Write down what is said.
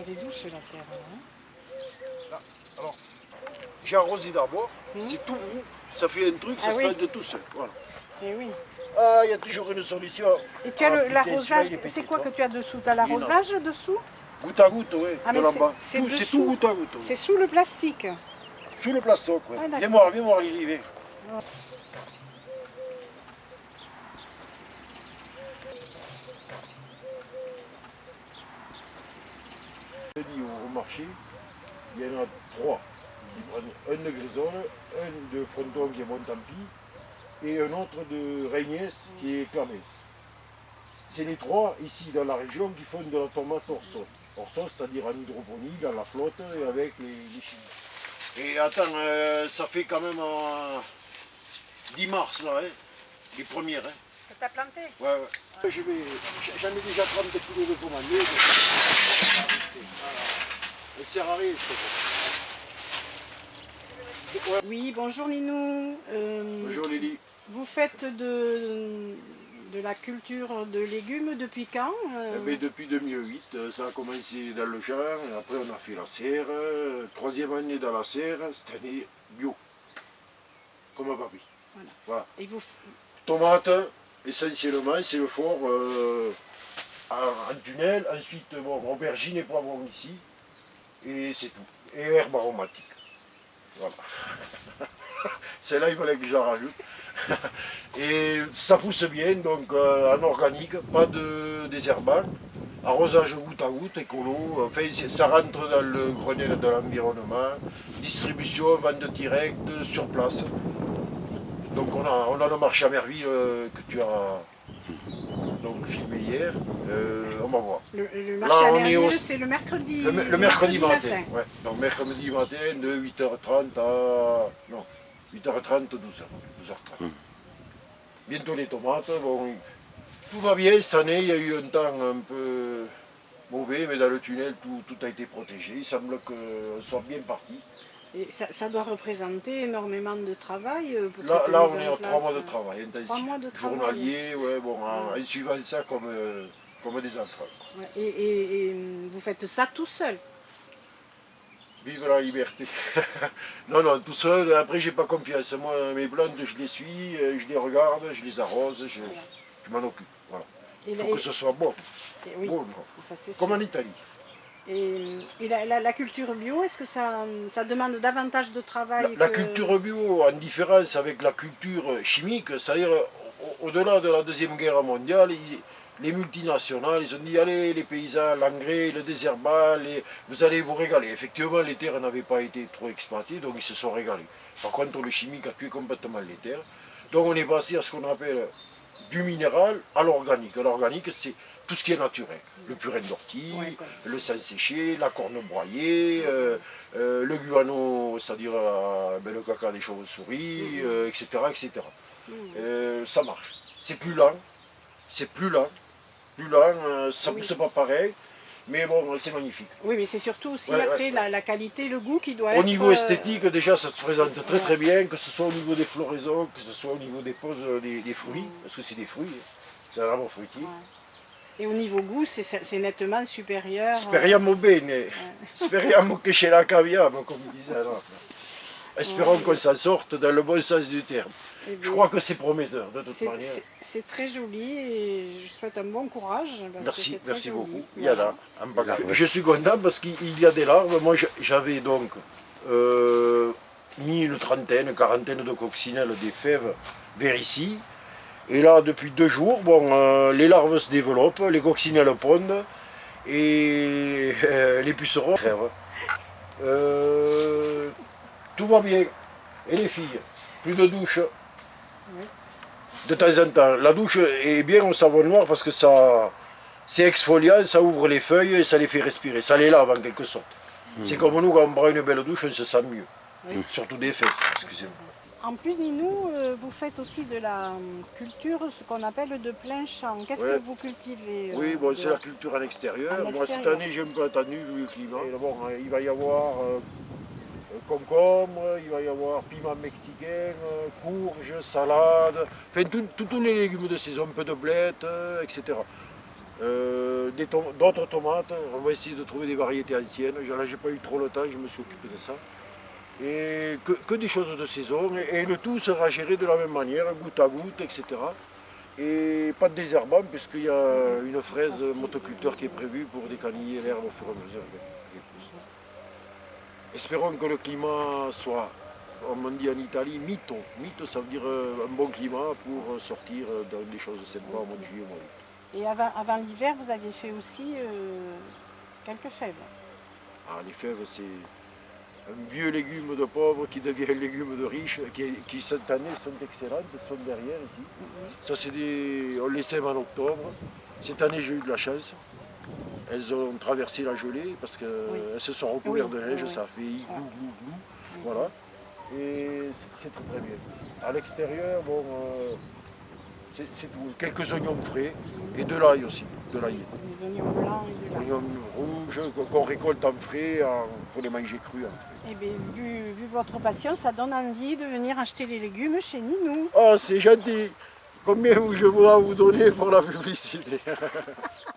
Elle est douce la terre. Hein. Là, alors, j'ai arrosé d'abord, c'est tout roux, ça fait un truc, ça se plante tout seul. Voilà. Et oui. Ah, il y a toujours une solution. Et tu as l'arrosage, c'est quoi que tu as dessous? Tu as l'arrosage dessous? Goutte à goutte, oui, ah, de là-bas. C'est tout goutte à goutte. Oui. C'est sous le plastique? Sous le plastoc, oui. Ah, viens voir, Lily, viens. Au marché, il y en a 3. Ils prennent un de grisole, un de fronton qui est Montampi et un autre de Reignès qui est Clamès. C'est les 3 ici dans la région qui font de la tomate hors sol. Hors sol, c'est-à-dire en hydroponie, dans la flotte et avec les chimies. Et attends, ça fait quand même 10 mars là, hein, les premières. Hein. Que tu as planté? Ouais, ouais. J'en ai déjà 30 kilos de commandés. Elle sert à rien, ouais. Oui, bonjour Ninou. Bonjour Lily. Vous faites de la culture de légumes depuis quand? Depuis 2008, ça a commencé dans le champ, après on a fait la serre, 3e année dans la serre, cette année bio, comme à Paris. Voilà. Voilà. Et vous... Tomates, essentiellement, c'est le fort en tunnel, ensuite bon, aubergine et poivrons ici, et c'est tout. Et herbes aromatiques. Voilà. Celle-là, il fallait que j'en rajoute. Et ça pousse bien, donc en organique, pas de désherbage, arrosage goutte à goutte, écolo, enfin ça rentre dans le Grenelle de l'environnement, distribution, vente directe, sur place. Donc on a le marché à Merville que tu as donc filmé hier, on va voir. Le marché à Merville, c'est le mercredi, le mercredi matin. Ouais. Donc mercredi matin de 8h30 à... non, 8h30, 12h30. Bientôt les tomates, bon, tout va bien cette année, il y a eu un temps un peu mauvais, mais dans le tunnel tout a été protégé, il semble qu'on soit bien parti. Et ça doit représenter énormément de travail pour là on est à 3 mois de travail intensif, 3 mois de travail. Journalier, ouais, bon, en suivant ça comme des enfants. Ouais. Et vous faites ça tout seul? Vive la liberté. non, tout seul, après j'ai pas confiance. Moi, mes plantes, je les suis, je les regarde, je les arrose, je m'en occupe. Voilà. Il faut que ce soit bon. Oui, bon ça, comme en Italie. Et la culture bio, est-ce que ça demande davantage de travail La culture bio, en différence avec la culture chimique, c'est-à-dire au-delà de la Deuxième Guerre mondiale, les multinationales, ils ont dit allez les paysans, l'engrais, le désherbage, vous allez vous régaler. Effectivement les terres n'avaient pas été trop exploitées, donc ils se sont régalés. Par contre le chimique a tué complètement les terres. Donc on est passé à ce qu'on appelle du minéral à l'organique. L'organique c'est tout ce qui est naturel. Le purin d'ortie, le sang séché, la corne broyée, le guano, c'est-à-dire le caca des chauves-souris, etc. etc. Ça marche. C'est plus lent, ça pousse pas pareil, mais bon, c'est magnifique. Oui, mais c'est surtout aussi après la qualité, le goût qui doit être... Au niveau esthétique, déjà, ça se présente très bien, que ce soit au niveau des floraisons, que ce soit au niveau des poses des fruits, parce que c'est des fruits, c'est un arbre fruitier. Et au niveau goût, c'est nettement supérieur... Speriamo bene, speriamo che ce la caviamo, comme disait l'autre. Espérons qu'on s'en sorte dans le bon sens du terme. Je crois que c'est prometteur, de toute manière. C'est très joli et je souhaite un bon courage. Merci beaucoup. Il y a là, en bagage. Je suis content parce qu'il y a des larves. Moi, j'avais donc mis une quarantaine de coccinelles des fèves vers ici. Et là, depuis 2 jours, bon, les larves se développent, les coccinelles pondent et les pucerons crèvent. Tout va bien. Et les filles, plus de douche. De temps en temps. La douche est bien au savon noir parce que c'est exfoliant, ça ouvre les feuilles et ça les fait respirer. Ça les lave en quelque sorte. C'est comme nous, quand on prend une belle douche, on se sent mieux. Surtout des fesses, excusez-moi. En plus, Ninou, vous faites aussi de la culture, ce qu'on appelle de plein champ. Qu'est-ce que vous cultivez? Oui, bon, c'est la culture à l'extérieur. Moi, cette année, j'ai un peu attendu vu le climat. Et bon, il va y avoir concombre, il va y avoir piment mexicain, courge, salade, enfin tous les légumes de saison, un peu de blettes, etc. D'autres tomates, on va essayer de trouver des variétés anciennes. Là, j'ai pas eu trop le temps, je me suis occupé de ça. Et que des choses de saison, et le tout sera géré de la même manière, goutte à goutte, etc. Et pas de désherbant, puisqu'il y a une fraise motoculteur qui est prévue pour décaniller l'herbe au fur et à mesure qu'elle pousse. Espérons que le climat soit, comme on dit en Italie, mito. Mito, ça veut dire un bon climat pour sortir dans des choses sympas au mois de juillet, au mois d'août. Et avant l'hiver, vous aviez fait aussi quelques fèves. Ah, les fèves, c'est un vieux légume de pauvre qui devient un légume de riche, qui cette année sont excellentes, sont derrière ici. Ça, on les sème en octobre. Cette année, j'ai eu de la chance. Elles ont traversé la gelée parce qu'elles se sont recouvertes de neige, ça a fait glou, glou, glou. Voilà. Et c'est très très bien. À l'extérieur, bon, c'est tout. Quelques oignons frais et de l'ail aussi. De l'ail. Les oignons blancs et de l'ail. Oignons rouges qu'on récolte en frais pour les manger crus. Eh bien, vu votre passion, ça donne envie de venir acheter les légumes chez Ninou. Oh, c'est gentil. Combien je dois vous donner pour la publicité?